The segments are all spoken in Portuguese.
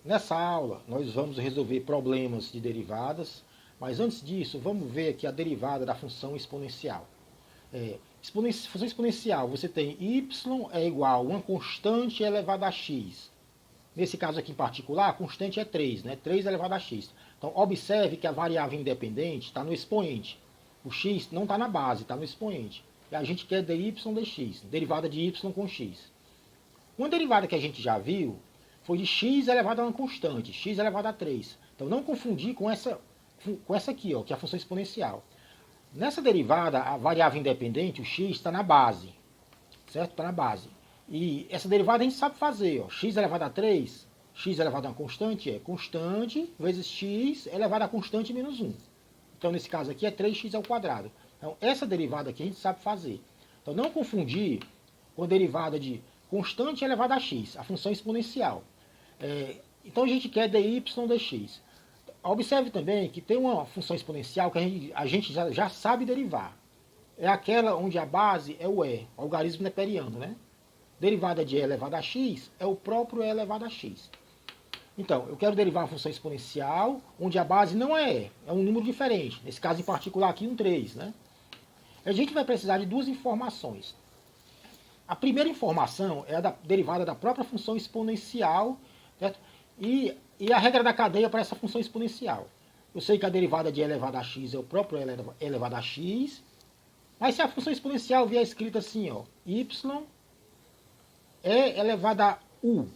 Nessa aula, nós vamos resolver problemas de derivadas, mas antes disso, vamos ver aqui a derivada da função exponencial. Função exponencial, você tem y é igual a uma constante elevada a x. Nesse caso aqui em particular, a constante é 3, né? 3 elevado a x. Então, observe que a variável independente está no expoente. O x não está na base, está no expoente. E a gente quer dy dx, derivada de y com x. Uma derivada que a gente já viu foi de x elevado a uma constante, x elevado a 3. Então, não confundir com essa aqui, ó, que é a função exponencial. Nessa derivada, a variável independente, o x, está na base. Certo? Está na base. E essa derivada a gente sabe fazer. Ó, x elevado a 3, x elevado a uma constante é constante vezes x elevado a constante menos 1. Então, nesse caso aqui, é 3x ao quadrado. Então, essa derivada aqui a gente sabe fazer. Então, não confundir com a derivada de constante elevada a x, a função exponencial. Então, a gente quer dy dx. Observe também que tem uma função exponencial que a gente já sabe derivar. É aquela onde a base é o e, o algarismo neperiano, né? Derivada de e elevado a x é o próprio e elevado a x. Então, eu quero derivar uma função exponencial onde a base não é e, é um número diferente. Nesse caso em particular aqui, um 3, né? A gente vai precisar de duas informações. A primeira informação é a da derivada da própria função exponencial, certo? E a regra da cadeia para essa função exponencial. Eu sei que a derivada de e elevado a x é o próprio e elevado a x, mas se a função exponencial vier escrita assim, ó, y é elevado a u,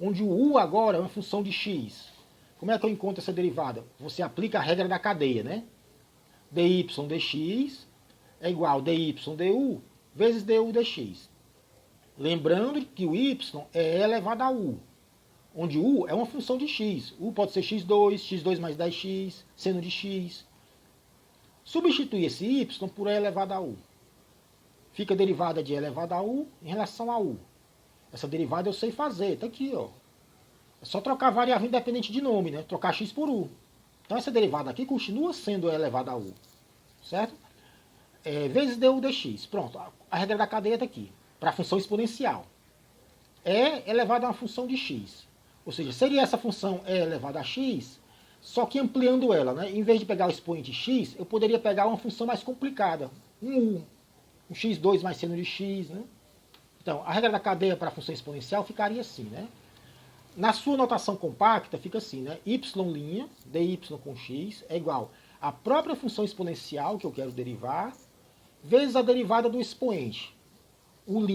onde o u agora é uma função de x. Como é que eu encontro essa derivada? Você aplica a regra da cadeia, né? dy dx é igual a dy du vezes du dx. Lembrando que o y é e elevado a u, onde u é uma função de x. U pode ser x2, x2 mais 10x, seno de x. Substitui esse y por e elevado a u. Fica a derivada de e elevado a u em relação a u. Essa derivada eu sei fazer, está aqui, ó. É só trocar a variável independente de nome, né? Trocar x por u. Então essa derivada aqui continua sendo e elevado a u. Certo? Vezes du dx. Pronto, a regra da cadeia está aqui. Para a função exponencial. E elevado a uma função de x. Ou seja, seria essa função e elevado a x, só que ampliando ela, né? Em vez de pegar o expoente x, eu poderia pegar uma função mais complicada. Um u. Um x2 mais seno de x, né? Então, a regra da cadeia para a função exponencial ficaria assim, né? Na sua notação compacta, fica assim, né? y' dy com x é igual à própria função exponencial que eu quero derivar, vezes a derivada do expoente, u',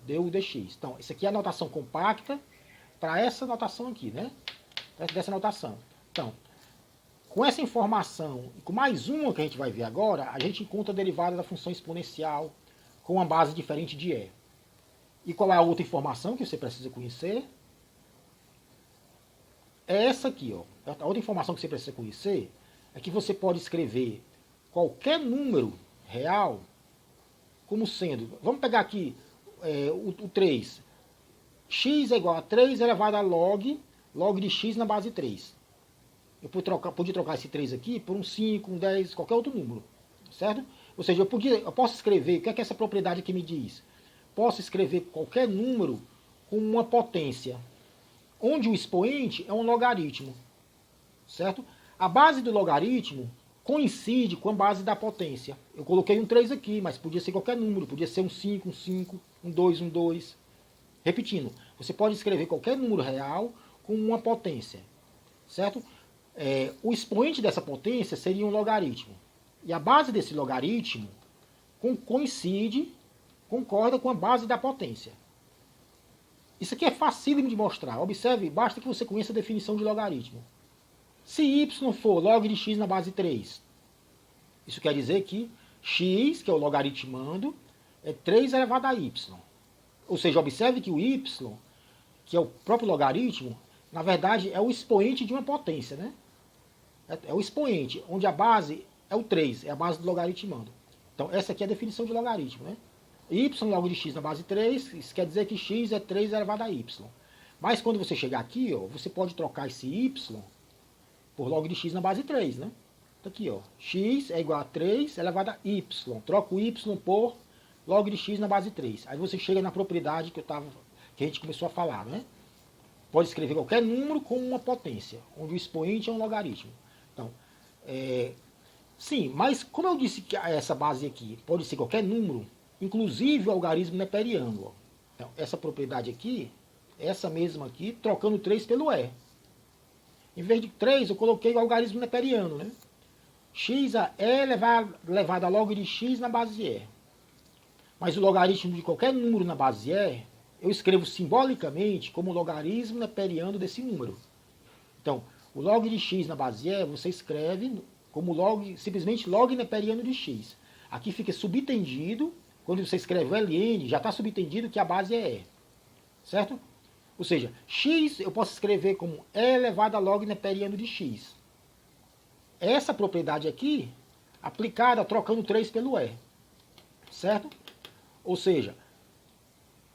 du dx. Então, isso aqui é a notação compacta para essa notação aqui, né? Dessa notação. Então, com essa informação, e com mais uma que a gente vai ver agora, a gente encontra a derivada da função exponencial com uma base diferente de e. E qual é a outra informação que você precisa conhecer? É essa aqui, ó. A outra informação que você precisa conhecer é que você pode escrever qualquer número real como sendo... Vamos pegar aqui o 3. X é igual a 3 elevado a log de x na base 3. Eu podia trocar esse 3 aqui por um 5, um 10, qualquer outro número. Certo? Ou seja, eu posso escrever... O que é que essa propriedade aqui me diz? Posso escrever qualquer número com uma potência, onde o expoente é um logaritmo, certo? A base do logaritmo coincide com a base da potência. Eu coloquei um 3 aqui, mas podia ser qualquer número, podia ser um 5, um 2, um 2. Repetindo, você pode escrever qualquer número real com uma potência, certo? O expoente dessa potência seria um logaritmo. E a base desse logaritmo concorda com a base da potência. Isso aqui é facílimo de mostrar. Observe, basta que você conheça a definição de logaritmo. Se y for log de x na base 3, isso quer dizer que x, que é o logaritmando, é 3 elevado a y. Ou seja, observe que o y, que é o próprio logaritmo, na verdade é o expoente de uma potência, né? É o expoente, onde a base é o 3, é a base do logaritmando. Então, essa aqui é a definição de logaritmo, né? Y log de x na base 3, isso quer dizer que x é 3 elevado a y. Mas quando você chegar aqui, ó, você pode trocar esse y por log de x na base 3, né? Então aqui, ó, x é igual a 3 elevado a y. Troca o y por log de x na base 3. Aí você chega na propriedade que a gente começou a falar, né? pode escrever qualquer número com uma potência, onde o expoente é um logaritmo. Então, sim, mas como eu disse que essa base aqui pode ser qualquer número, inclusive o algarismo neperiano. Ó. Então, essa propriedade aqui, essa mesma aqui, trocando 3 pelo E. Em vez de 3, eu coloquei o algarismo neperiano, né? X a E elevado a log de x na base E. Mas o logaritmo de qualquer número na base E, eu escrevo simbolicamente como logaritmo neperiano desse número. Então, o log de x na base E, você escreve como simplesmente log neperiano de x. Aqui fica subtendido, quando você escreve ln, já está subtendido que a base é E. Certo? Ou seja, x eu posso escrever como E elevado a log neperiano de x. Essa propriedade aqui, aplicada trocando 3 pelo E. Certo? Ou seja,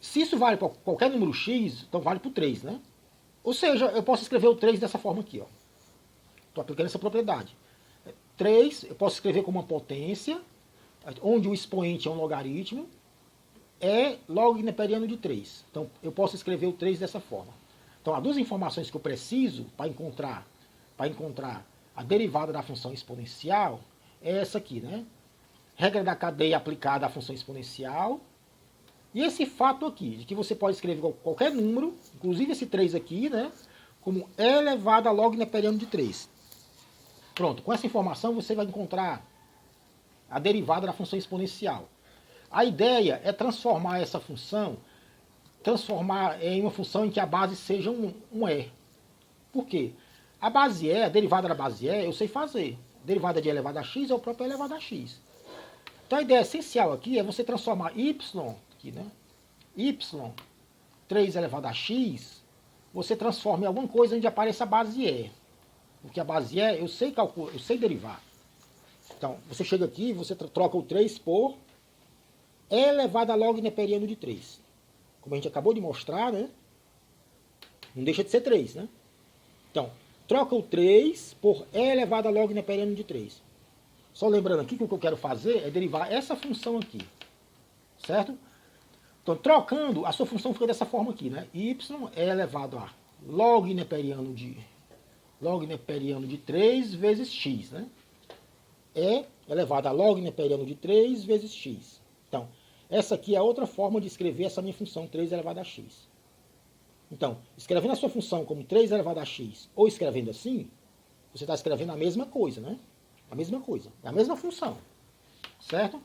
se isso vale para qualquer número x, então vale para o 3, né? Ou seja, eu posso escrever o 3 dessa forma aqui, ó. Estou aplicando essa propriedade. 3, eu posso escrever como uma potência, onde o expoente é um logaritmo, é log neperiano de 3. Então, eu posso escrever o 3 dessa forma. Então, as duas informações que eu preciso para encontrar a derivada da função exponencial é essa aqui, né? Regra da cadeia aplicada à função exponencial. E esse fato aqui, de que você pode escrever qualquer número, inclusive esse 3 aqui, né? Como E elevado a log neperiano de 3. Pronto, com essa informação você vai encontrar a derivada da função exponencial. A ideia é transformar essa função, em uma função em que a base seja um E. Por quê? A base E, a derivada da base E, eu sei fazer. A derivada de E elevado a x é o próprio E elevado a x. Então a ideia essencial aqui é você transformar y, aqui, né? Y, 3 elevado a x, você transforma em alguma coisa onde apareça a base E. Porque a base E, eu sei calcular, eu sei derivar. Então, você chega aqui, você troca o 3 por E elevado a log neperiano de 3. Como a gente acabou de mostrar, né? Não deixa de ser 3, né? Então, troca o 3 por E elevado a log neperiano de 3. Só lembrando aqui que o que eu quero fazer é derivar essa função aqui. Certo? Então, trocando, a sua função fica dessa forma aqui, né? Y é elevado a log neperiano de 3 vezes x, né? É elevado a log neperiano de 3 vezes x. Então, essa aqui é outra forma de escrever essa minha função 3 elevado a x. Então, escrevendo a sua função como 3 elevado a x, ou escrevendo assim, você está escrevendo a mesma coisa, né? A mesma coisa, é a mesma função. Certo?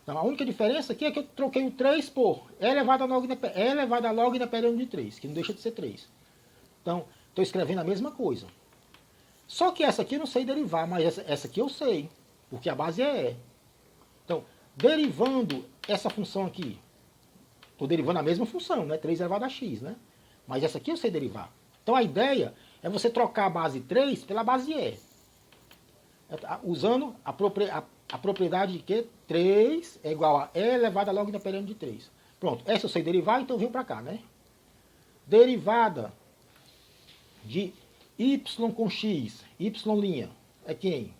Então, a única diferença aqui é que eu troquei o 3 por E elevado a log neperiano de 3, que não deixa de ser 3. Então, estou escrevendo a mesma coisa. Só que essa aqui eu não sei derivar, mas essa aqui eu sei, porque a base é E. Então, derivando essa função aqui, estou derivando a mesma função, né? 3 elevado a x, né? Mas essa aqui eu sei derivar. Então, a ideia é você trocar a base 3 pela base E. Usando a propriedade de que 3 é igual a E elevado a log neperiano de 3. Pronto, essa eu sei derivar, então eu venho para cá, né? Derivada de y com x, y' é quem?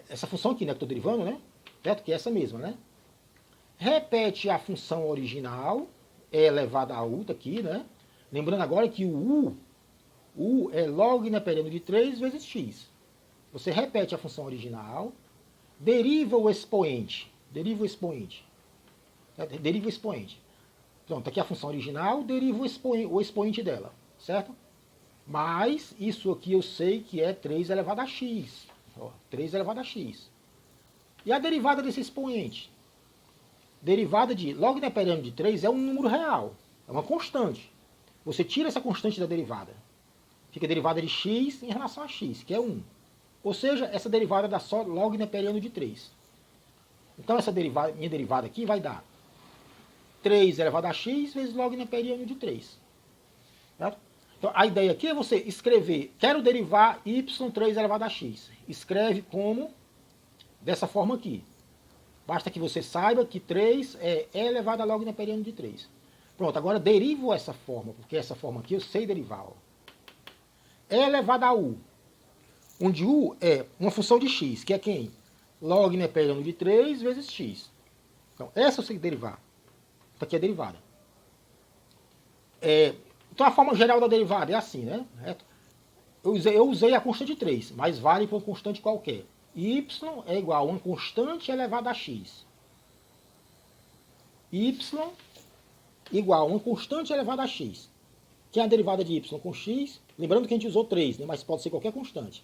Essa função aqui, né, que eu estou derivando, né? Certo? Que é essa mesma, né? Repete a função original, E elevado a u, aqui, né? Lembrando agora que o u é log neperiano de 3 vezes x. Você repete a função original, deriva o expoente. Deriva o expoente. Pronto, aqui é a função original, deriva o expoente dela. Certo? Mas isso aqui eu sei que é 3 elevado a x. Ó, 3 elevado a x. E a derivada desse expoente? Derivada de log neperiano de 3 é um número real. É uma constante. Você tira essa constante da derivada. Fica a derivada de x em relação a x, que é 1. Ou seja, essa derivada dá só log neperiano de 3. Então, essa minha derivada aqui vai dar 3 elevado a x vezes log neperiano de 3. Certo? Então, a ideia aqui é você escrever, quero derivar y3 elevado a x. Escreve como dessa forma aqui. Basta que você saiba que 3 é E elevado a log neperiano de 3. Pronto, agora derivo essa forma, porque essa forma aqui eu sei derivar. Ó. E elevado a u. Onde u é uma função de x, que é quem? Log neperiano de 3 vezes x. Então, essa eu sei derivar. Essa aqui é a derivada. Então a forma geral da derivada é assim, né? Eu usei a constante 3, mas vale para uma constante qualquer. Y é igual a uma constante elevada a x. Y igual a uma constante elevada a x. Que é a derivada de y com x, lembrando que a gente usou 3, né? Mas pode ser qualquer constante.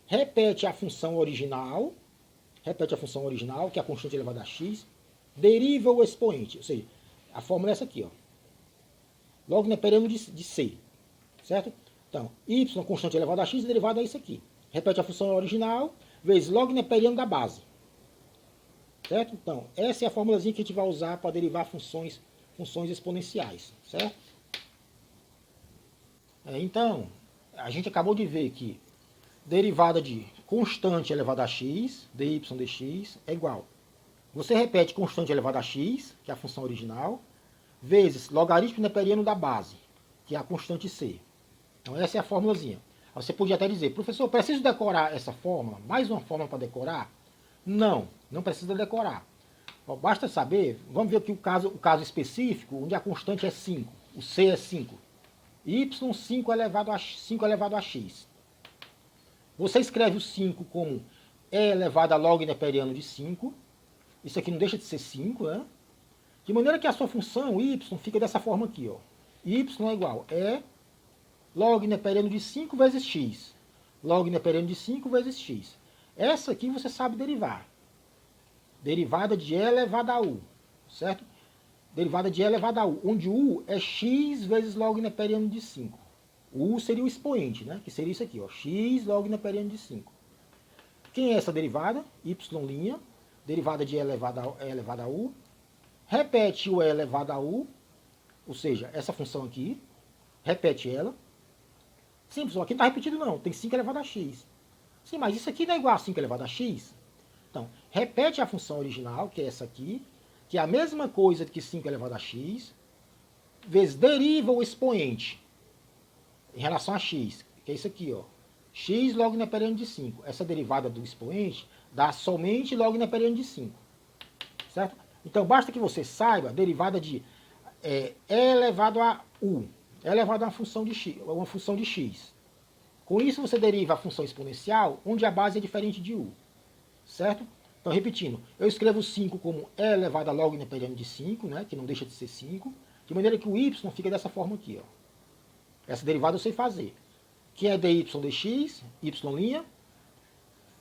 Repete a função original, que é a constante elevada a x, deriva o expoente, ou seja, a fórmula é essa aqui, ó. Logo neperiano de c, certo? Então, y constante elevada a x, derivada é isso aqui. Repete a função original, vezes log neperiano da base. Certo? Então, essa é a formulazinha que a gente vai usar para derivar funções exponenciais, certo? Então, a gente acabou de ver que derivada de constante elevada a x, dy dx, é igual. Você repete constante elevada a x, que é a função original, vezes logaritmo neperiano da base, que é a constante c. Então essa é a formulazinha. Você podia até dizer, professor, preciso decorar essa fórmula? Mais uma fórmula para decorar? Não, não precisa decorar. Basta saber, vamos ver aqui o caso específico, onde a constante é 5, o c é 5. y5 elevado a x. Você escreve o 5 como e elevado a log neperiano de 5. Isso aqui não deixa de ser 5, né? De maneira que a sua função y fica dessa forma aqui, ó. Y é igual a log neperiano de 5 vezes x. Log neperiano de 5 vezes x. Essa aqui você sabe derivar. Derivada de e elevado a u, certo? Derivada de e elevado a u, onde u é x vezes log neperiano de 5. O u seria o expoente, né? Que seria isso aqui, ó, x log neperiano de 5. Quem é essa derivada? Y', derivada de e elevado a u. Repete o e elevado a u, ou seja, essa função aqui. Repete ela. Simples, aqui não está repetido não, tem 5 elevado a x. Sim, mas isso aqui não é igual a 5 elevado a x? Então, repete a função original, que é essa aqui, que é a mesma coisa que 5 elevado a x, vezes deriva o expoente em relação a x, que é isso aqui, ó. X log neperiano de 5. Essa derivada do expoente dá somente log neperiano de 5. Certo? Então, basta que você saiba a derivada de e elevado a u. É elevado a uma função de x. Com isso, você deriva a função exponencial, onde a base é diferente de u. Certo? Então, repetindo, eu escrevo 5 como e elevado a log neperiano de 5, né, que não deixa de ser 5, de maneira que o y fica dessa forma aqui. Ó. Essa derivada eu sei fazer. Que é dy dx, y'.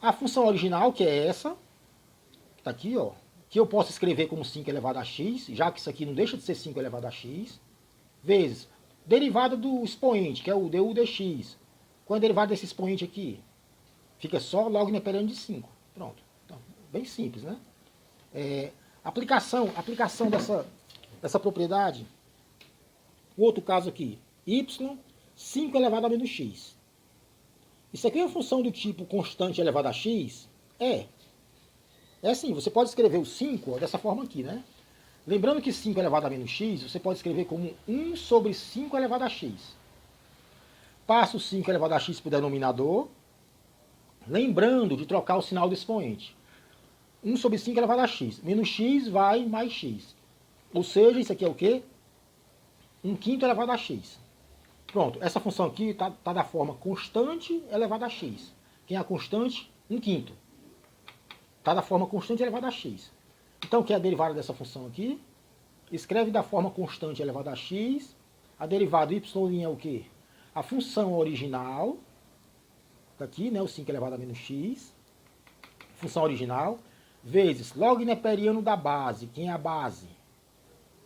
A função original, que é essa, que está aqui, ó, que eu posso escrever como 5 elevado a x, já que isso aqui não deixa de ser 5 elevado a x, vezes derivada do expoente, que é o du dx. Qual é a derivada desse expoente aqui? Fica só log neperiano de 5. Pronto. Então, bem simples, né? Aplicação dessa propriedade. O outro caso aqui, y, 5 elevado a menos x. Isso aqui é uma função do tipo constante elevado a x? É assim, você pode escrever o 5 dessa forma aqui, né? Lembrando que 5 elevado a menos x, você pode escrever como 1 sobre 5 elevado a x. Passa o 5 elevado a x para o denominador, lembrando de trocar o sinal do expoente. 1 sobre 5 elevado a x. Menos x vai mais x. Ou seja, isso aqui é o quê? 1/5 elevado a x. Pronto, essa função aqui está da forma constante elevada a x. Quem é a constante? 1/5. Está da forma constante elevada a x. Então, o que é a derivada dessa função aqui? Escreve da forma constante elevada a x. A derivada y' é o quê? A função original. Está aqui, né? O 5 elevado a menos x. Função original. Vezes log neperiano da base. Quem é a base?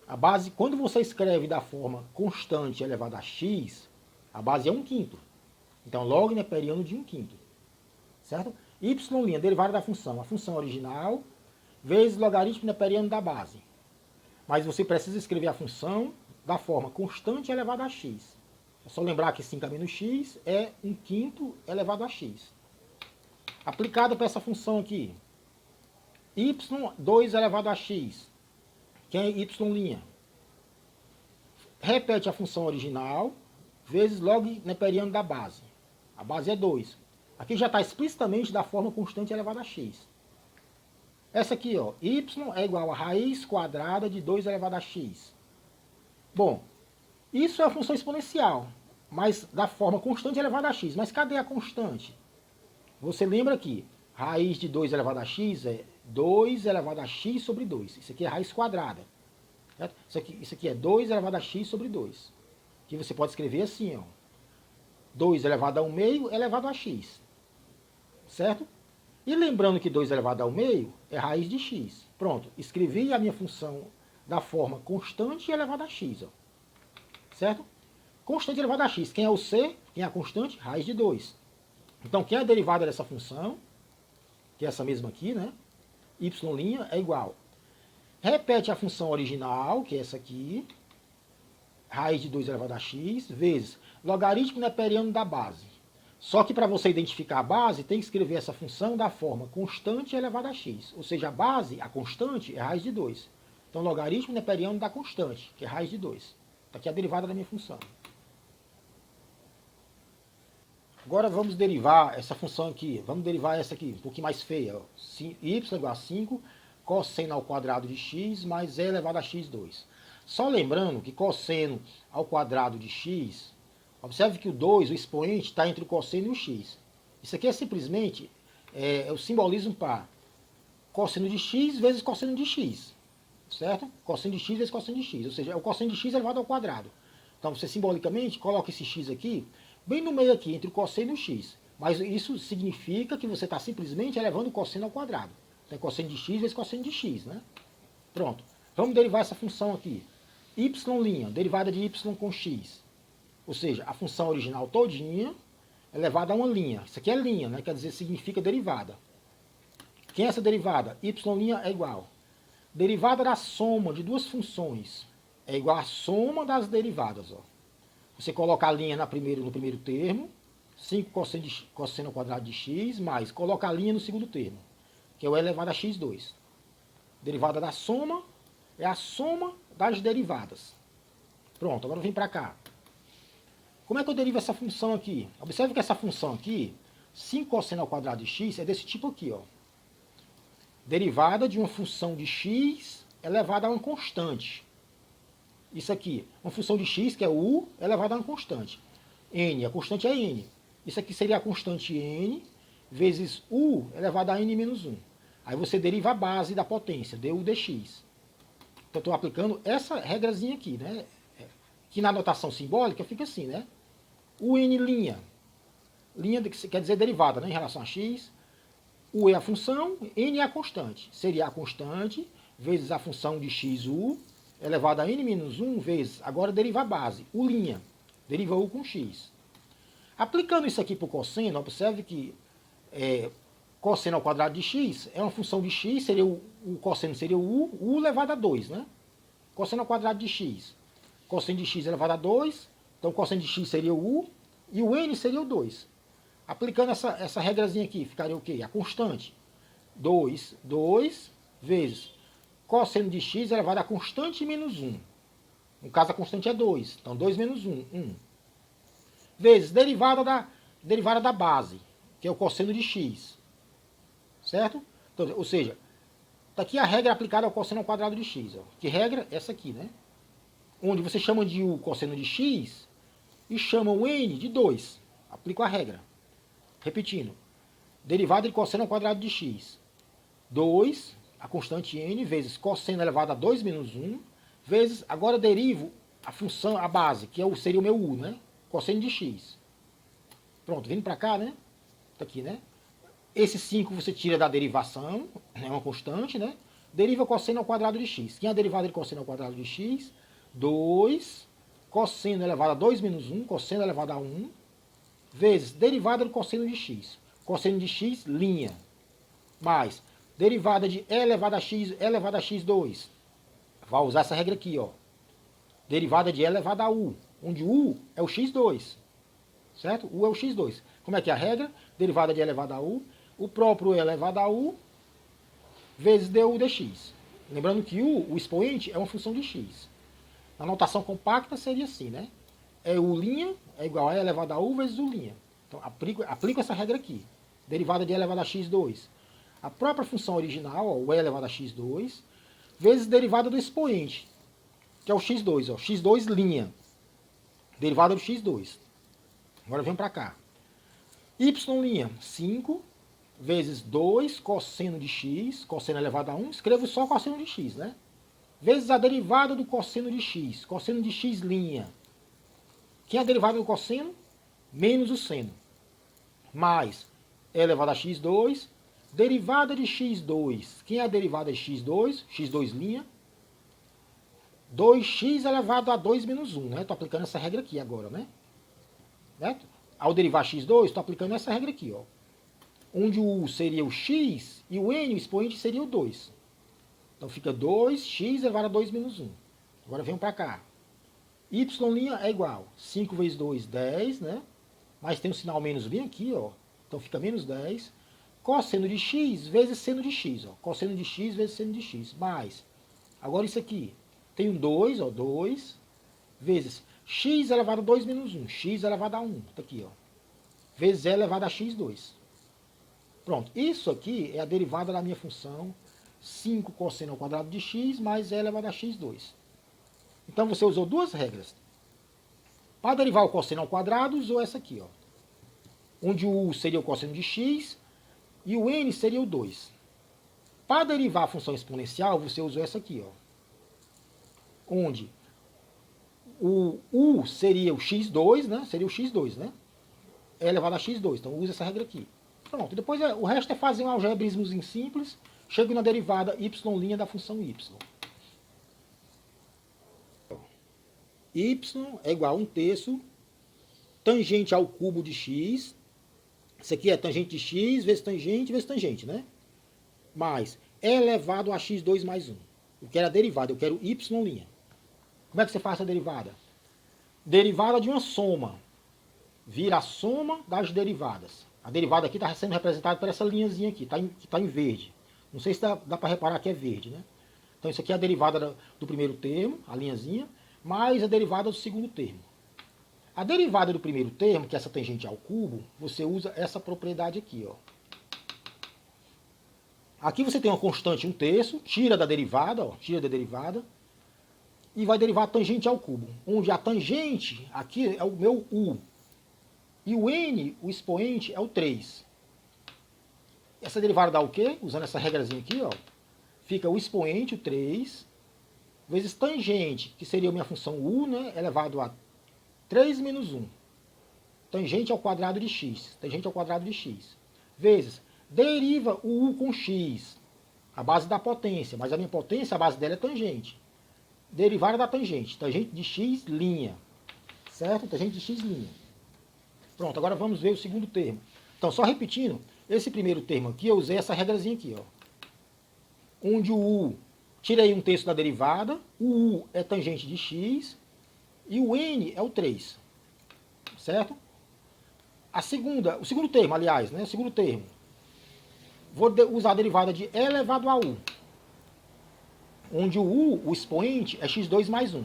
A base, quando você escreve da forma constante elevada a x, a base é 1/5. Então, log neperiano de 1/5. Certo? Y', derivada da função. A função original, vezes logaritmo neperiano da base. Mas você precisa escrever a função da forma constante elevada a x. É só lembrar que 5 a menos x é 1/5 elevado a x. Aplicada para essa função aqui, y2 elevado a x, que é y'. Repete a função original, vezes log neperiano da base. A base é 2. Aqui já está explicitamente da forma constante elevada a x. Essa aqui, ó, y é igual a raiz quadrada de 2 elevado a x. Bom, Isso é a função exponencial, mas da forma constante elevada a x. Mas cadê a constante? Você lembra que raiz de 2 elevado a x é 2 elevado a x sobre 2. Isso aqui é raiz quadrada. Certo? Isso aqui é 2 elevado a x sobre 2. Que você pode escrever assim, ó. 2 elevado a 1 meio elevado a x. Certo? E lembrando que 2 elevado a 1 meio é raiz de x. Pronto, escrevi a minha função da forma constante elevada a x. Ó. Certo? Constante elevada a x. Quem é o c? Quem é a constante? Raiz de 2. Então, quem é a derivada dessa função, que é essa mesma aqui, né? Y' é igual. Repete a função original, que é essa aqui, raiz de 2 elevado a x, vezes logaritmo neperiano da base. Só que para você identificar a base, tem que escrever essa função da forma constante elevada a x. Ou seja, a base, a constante, é raiz de 2. Então, logaritmo neperiano da constante, que é raiz de 2. Está aqui a derivada da minha função. Agora vamos derivar essa função aqui. Vamos derivar essa aqui, um pouquinho mais feia. Ó. Y igual a 5, cosseno ao quadrado de x mais e elevado a x2. Só lembrando que cosseno ao quadrado de x, observe que o 2, o expoente, está entre o cosseno e o x. Isso aqui é simplesmente o simbolismo para cosseno de x vezes cosseno de x. Certo? Cosseno de x vezes cosseno de x. Ou seja, é o cosseno de x elevado ao quadrado. Então você simbolicamente coloca esse x aqui, bem no meio aqui, entre o cosseno e o x. Mas isso significa que você está simplesmente elevando o cosseno ao quadrado. Então é cosseno de x vezes cosseno de x, né? Pronto. Vamos derivar essa função aqui. Y', derivada de y com x. Ou seja, a função original todinha elevada a uma linha. Isso aqui é linha, né? Quer dizer, significa derivada. Quem é essa derivada? Y' é igual. Derivada da soma de duas funções é igual à soma das derivadas. Ó. Você coloca a linha no primeiro termo, 5 cosseno ao quadrado de x, mais coloca a linha no segundo termo, que é o elevado a x2. Derivada da soma é a soma das derivadas. Pronto, agora vem para cá. Como é que eu derivo essa função aqui? Observe que essa função aqui, 5 cosseno ao quadrado de x, é desse tipo aqui, ó. Derivada de uma função de x elevada a uma constante. Isso aqui, uma função de x, que é u, elevada a uma constante. N, a constante é n. Isso aqui seria a constante n vezes u elevado a n menos 1. Aí você deriva a base da potência, du dx. Então, estou aplicando essa regrazinha aqui, né? Que na notação simbólica fica assim, né? U n'. Linha quer dizer derivada, né? Em relação a x. U é a função, n é a constante. Seria a constante vezes a função de xu elevado a n menos 1 vezes, agora deriva a base, u', deriva u com x. Aplicando isso aqui para o cosseno, observe que cosseno ao quadrado de x é uma função de x, seria o cosseno seria o u elevado a 2, né? Cosseno ao quadrado de x. Cosseno de x elevado a 2, então cosseno de x seria o u, e o n seria o 2. Aplicando essa regrazinha aqui, ficaria o quê? A constante. 2 vezes cosseno de x elevado a constante menos 1. No caso, a constante é 2. Então, 2 menos 1, 1. Vezes derivada da base, que é o cosseno de x. Certo? Então, ou seja, está aqui a regra aplicada ao cosseno ao quadrado de x. Ó. Que regra? Essa aqui, né? Onde você chama de u cosseno de x e chama o n de 2. Aplico a regra. Repetindo. Derivada de cosseno ao quadrado de x. 2, a constante n, vezes cosseno elevado a 2 menos 1, vezes, agora derivo a função, a base, que seria o meu u, né? Cosseno de x. Pronto, vindo para cá, né? Tá aqui, né? Esse 5 você tira da derivação, é uma constante, né? Deriva cosseno ao quadrado de x. Quem é a derivada de cosseno ao quadrado de x? 2, cosseno elevado a 2 menos 1, cosseno elevado a 1, vezes derivada do cosseno de x. Cosseno de x, linha. Mais derivada de e elevado a x2. Vai usar essa regra aqui, ó. Derivada de e elevado a u, onde u é o x2. Certo? U é o x2. Como é que é a regra? Derivada de e elevado a u, o próprio e elevado a u, vezes du dx. Lembrando que u, o expoente, é uma função de x. Na notação compacta seria assim, né? É u' é igual a e elevado a u vezes u'. Então, aplico essa regra aqui. Derivada de e elevado a x2. A própria função original, ó, o e elevado a x2, vezes derivada do expoente, que é o x2, ó, x2'. derivada do x2. Agora vem para cá. Y', 5 vezes 2 cosseno de x, cosseno elevado a 1, escrevo só cosseno de x, né? Vezes a derivada do cosseno de x'. Quem é a derivada do cosseno? Menos o seno. Mais e elevado a x2, derivada de x2. Quem é a derivada de x2? x2'. 2x elevado a 2 menos 1, né? Estou aplicando essa regra aqui agora, né? Certo? Ao derivar x2, estou aplicando essa regra aqui, ó. Onde o u seria o x e o n, o expoente, seria o 2. Então fica 2x elevado a 2 menos 1. Agora venho para cá. Y' é igual 5 vezes 2, 10, né? Mas tem um sinal menos bem aqui, ó. Então fica menos 10. Cosseno de x vezes seno de x, ó. Cosseno de x vezes seno de x. Mais. Agora isso aqui. Tem um 2, ó. 2 vezes x elevado a 2 menos 1. X elevado a 1. Tá aqui, ó. Vezes e elevado a x2. Pronto. Isso aqui é a derivada da minha função 5 cosseno ao quadrado de x mais e elevado a x2. Então você usou duas regras. Para derivar o cosseno ao quadrado, usou essa aqui, ó. Onde o u seria o cosseno de x e o n seria o 2. Para derivar a função exponencial, você usou essa aqui, ó. Onde o u seria o x2, né? Seria o x2, né? É elevado a x2. Então usa essa regra aqui. Pronto. Depois o resto é fazer um algebrismozinho simples. Chego na derivada y' da função y. Y é igual a 1/3 tangente ao cubo de x. Isso aqui é tangente de x vezes tangente, né? Mais e elevado a x2 mais 1. Eu quero a derivada, eu quero y'. Como é que você faz a derivada? Derivada de uma soma. Vira a soma das derivadas. A derivada aqui está sendo representada por essa linhazinha aqui, que está em verde. Não sei se dá para reparar que é verde, né? Então isso aqui é a derivada do primeiro termo, a linhazinha, mais a derivada do segundo termo. A derivada do primeiro termo, que é essa tangente ao cubo, você usa essa propriedade aqui, ó. Aqui você tem uma constante 1/3, tira da derivada, ó, tira da derivada, e vai derivar a tangente ao cubo, onde a tangente aqui é o meu u, e o n, o expoente, é o 3. Essa derivada dá o quê? Usando essa regrazinha aqui, ó, fica o expoente, o 3, vezes tangente, que seria a minha função u, né, elevado a 3 menos 1. Tangente ao quadrado de x. Tangente ao quadrado de x. Vezes, deriva o u com x. A base da potência. Mas a minha potência, a base dela é tangente. Derivada da tangente. Tangente de x'. Certo? Tangente de x'. Pronto, agora vamos ver o segundo termo. Então, só repetindo, esse primeiro termo aqui, eu usei essa regrazinha aqui, ó. Onde o u, tirei 1/3 da derivada, o u é tangente de x, e o n é o 3. Certo? O segundo termo, aliás, né? O segundo termo. Vou usar a derivada de e elevado a u. Onde o u, o expoente, é x2 mais 1.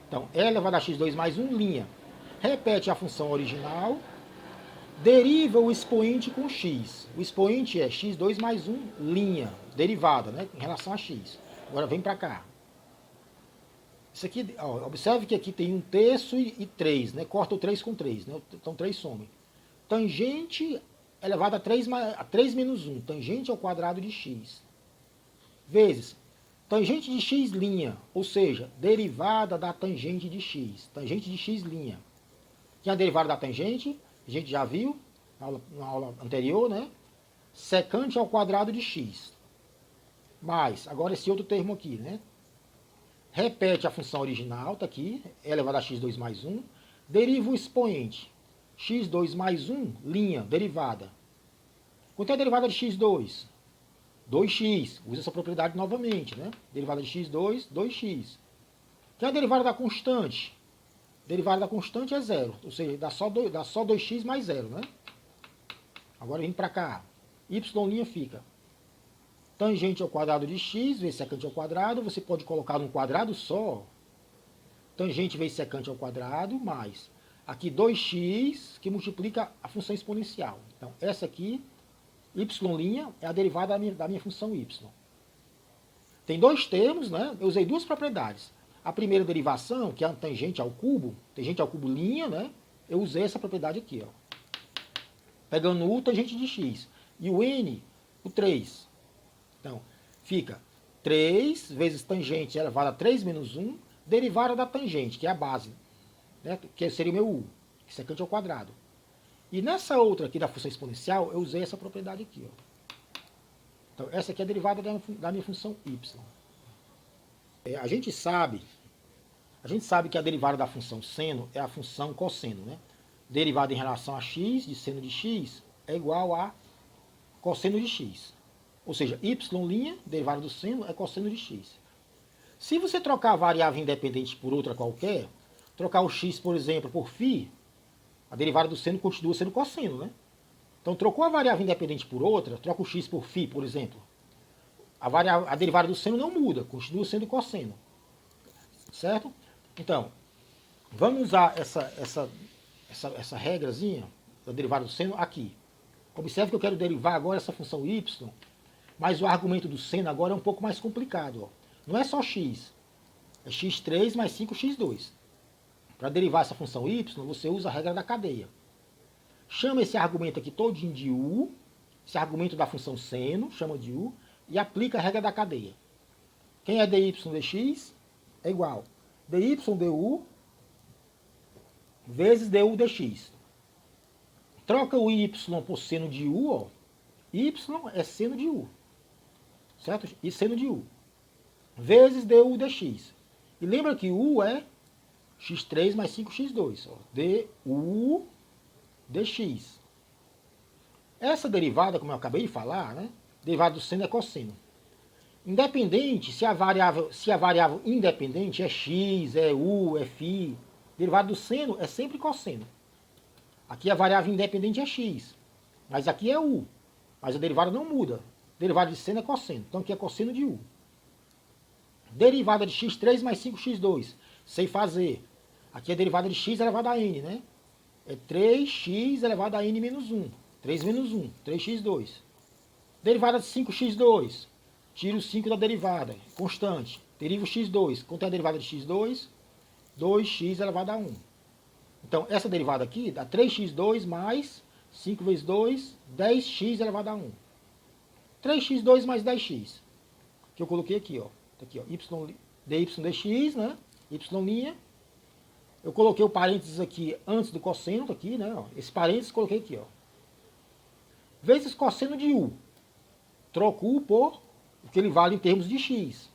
Então, e elevado a x2 mais 1, linha. Repete a função original. Deriva o expoente com x. O expoente é x2 mais 1, linha. Derivada, né? Em relação a x. Agora vem para cá. Isso aqui, ó, observe que aqui tem 1/3 e 3, né? Corta o 3 com 3, né? Então 3 some. Tangente elevado a 3 menos 1, tangente ao quadrado de x. Vezes tangente de x', ou seja, derivada da tangente de x. Tangente de x'. Que é a derivada da tangente, a gente já viu na aula anterior, né? Secante ao quadrado de x. Mais, agora esse outro termo aqui, né? Repete a função original, está aqui, é elevado a x2 mais 1. Deriva o expoente, x2 mais 1, derivada. Quanto é a derivada de x2? 2x. Usa essa propriedade novamente, né? Derivada de x2, 2x. Que é a derivada da constante? Derivada da constante é 0, ou seja, dá só 2x mais 0, né? Agora vem para cá. Y' fica tangente ao quadrado de x vezes secante ao quadrado, você pode colocar num quadrado só, tangente vezes secante ao quadrado, mais aqui 2x, que multiplica a função exponencial. Então, essa aqui, y' é a derivada da minha função y. Tem dois termos, né? Eu usei duas propriedades. A primeira derivação, que é a tangente ao cubo linha, né? Eu usei essa propriedade aqui, ó. Pegando o tangente de x. E o n, o 3. Então, fica 3 vezes tangente elevado a 3 menos 1, derivada da tangente, que é a base, né? Que seria o meu u, que é secante ao quadrado. E nessa outra aqui da função exponencial, eu usei essa propriedade aqui, ó. Então, essa aqui é a derivada da minha função y. A gente sabe que a derivada da função seno é a função cosseno, né? Derivada em relação a x, de seno de x, é igual a cosseno de x. Ou seja, y', derivada do seno, é cosseno de x. Se você trocar a variável independente por outra qualquer, trocar o x, por exemplo, por φ, a derivada do seno continua sendo cosseno, né? Então, trocou a variável independente por outra, troca o x por φ, por exemplo. A derivada do seno não muda, continua sendo cosseno. Certo? Então, vamos usar essa regrazinha da derivada do seno aqui. Observe que eu quero derivar agora essa função y, mas o argumento do seno agora é um pouco mais complicado. Ó. Não é só x, é x3 mais 5x2. Para derivar essa função y, você usa a regra da cadeia. Chama esse argumento aqui todinho de u, esse argumento da função seno, chama de u, e aplica a regra da cadeia. Quem é dy dx é igual dy du vezes du dx. Troca o y por seno de u, ó. Y é seno de u, certo? E seno de u. Vezes du dx. E lembra que u é x3 mais 5x2. Ó. Du dx. Essa derivada, como eu acabei de falar, né? Derivada do seno é cosseno. Independente, se a variável independente é x, é u, é φ, derivada do seno é sempre cosseno. Aqui a variável independente é x, mas aqui é u. Mas a derivada não muda. Derivada de seno é cosseno. Então aqui é cosseno de u. Derivada de x3 mais 5x2. Sei fazer. Aqui é derivada de x elevado a n, né? É 3x elevado a n menos 1. 3 menos 1, 3x2. Derivada de 5x2. Tiro o 5 da derivada, constante. Derivo x2. Quanto é a derivada de x2? 2x elevado a 1. Então, essa derivada aqui dá 3x2 mais 5 vezes 2, 10x elevado a 1. 3x2 mais 10x. Que eu coloquei aqui, ó. Tá aqui, ó. Dy dx, né? Y'. Eu coloquei o parênteses aqui antes do cosseno, tá aqui, né? Ó. Esse parênteses eu coloquei aqui, ó. Vezes cosseno de u. Troco u por o que ele vale em termos de x.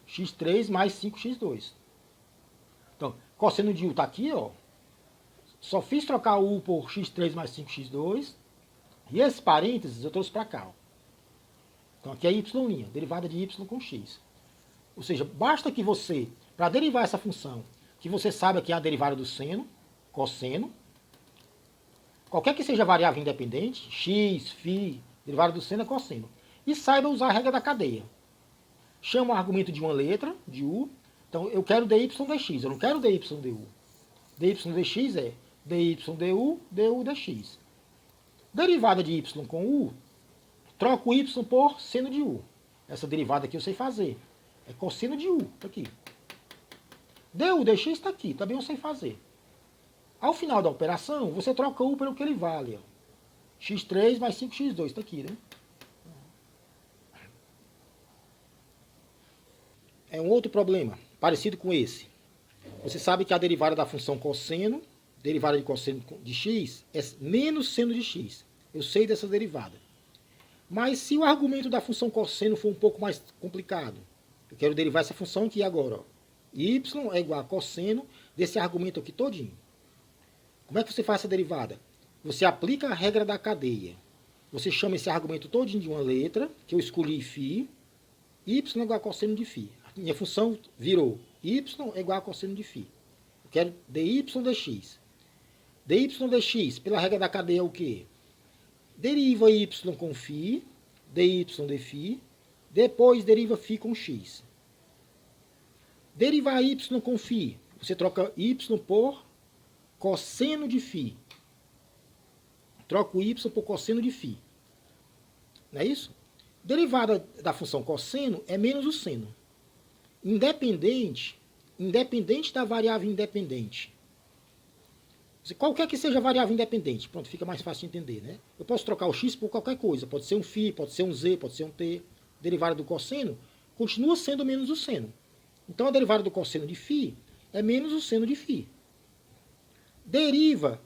x3 mais 5x2. Então, cosseno de u está aqui, ó. Só fiz trocar u por x3 mais 5x2. E esse parênteses eu trouxe para cá, ó. Então, aqui é y', derivada de y com x. Ou seja, basta que você, para derivar essa função, que você saiba que é a derivada do seno, cosseno, qualquer que seja a variável independente, x, φ, derivada do seno é cosseno. E saiba usar a regra da cadeia. Chama o argumento de uma letra, de u. Então, eu quero dy dx, eu não quero dy du. Dy dx é dy du dx. Derivada de y com u, troco o y por seno de u. Essa derivada aqui eu sei fazer. É cosseno de u, tá aqui. Du dx está aqui, também eu sei fazer. Ao final da operação, você troca u pelo que ele vale. Ó. x3 mais 5x2, está aqui, né? É um outro problema, parecido com esse. Você sabe que a derivada da função cosseno, derivada de cosseno de x, é menos seno de x. Eu sei dessa derivada. Mas se o argumento da função cosseno for um pouco mais complicado, eu quero derivar essa função aqui agora. Ó. Y é igual a cosseno desse argumento aqui todinho. Como é que você faz essa derivada? Você aplica a regra da cadeia. Você chama esse argumento todinho de uma letra, que eu escolhi φ. Y é igual a cosseno de φ. Minha função virou y é igual a cosseno de φ. Eu quero dy dx. Dy dx, pela regra da cadeia, é o quê? Deriva y com φ, dy dφ, depois deriva φ com x. Derivar y com φ, você troca y por cosseno de φ. Troca o y por cosseno de φ. Não é isso? Derivada da função cosseno é menos o seno. Independente independente da variável independente. Qualquer que seja a variável independente, pronto, fica mais fácil de entender, né? Eu posso trocar o x por qualquer coisa, pode ser um φ, pode ser um z, pode ser um t. Derivada do cosseno continua sendo menos o seno. Então a derivada do cosseno de φ é menos o seno de φ. Deriva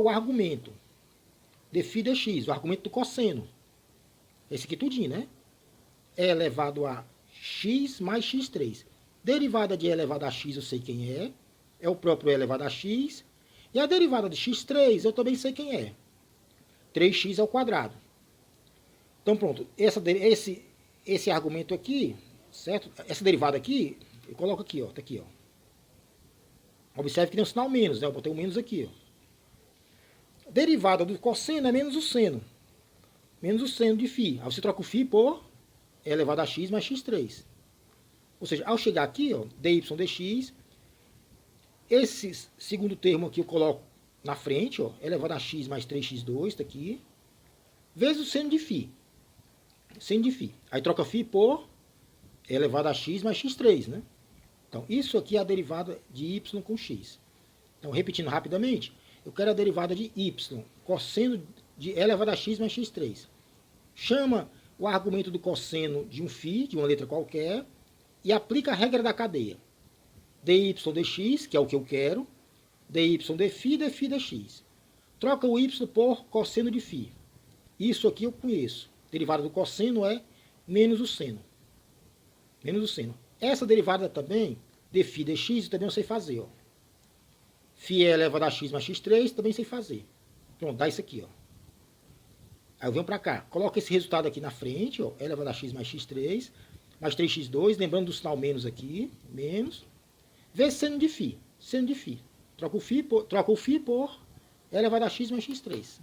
o argumento de φ dx, o argumento do cosseno. Esse aqui tudinho, né? E elevado a x mais x3. Derivada de e elevado a x eu sei quem é o próprio e elevado a x. E a derivada de x3 eu também sei quem é. 3x ao quadrado. Então pronto, esse argumento aqui, certo? Essa derivada aqui, eu coloco aqui, ó, tá aqui, ó. Observe que tem um sinal menos, né? Eu botei um menos aqui, ó. Derivada do cosseno é menos o seno. Menos o seno de φ. Aí você troca o φ por e elevado a x mais x3. Ou seja, ao chegar aqui, ó, dy dx, esse segundo termo aqui eu coloco na frente, ó, elevado a x mais 3x2, tá aqui, vezes o seno de φ. Seno de φ. Aí troca φ por elevado a x mais x3, né? Então, isso aqui é a derivada de y com x. Então, repetindo rapidamente, eu quero a derivada de y, cosseno de elevado a x mais x3. Chama o argumento do cosseno de um φ, de uma letra qualquer, e aplica a regra da cadeia. dy dx, que é o que eu quero, dy dφ, dφ dx. Troca o y por cosseno de φ. Isso aqui eu conheço. Derivada do cosseno é menos o seno. Menos o seno. Essa derivada também, dφ dx, também eu sei fazer. Ó. φ é elevado a x mais x3, também sei fazer. Pronto, dá isso aqui. Ó. Aí eu venho para cá. Coloco esse resultado aqui na frente. Ó, elevado a x mais x3, mais 3x2. Lembrando do sinal menos aqui. Menos. Vezes seno de φ. Seno de φ. Troca o φ por elevado a x mais x3.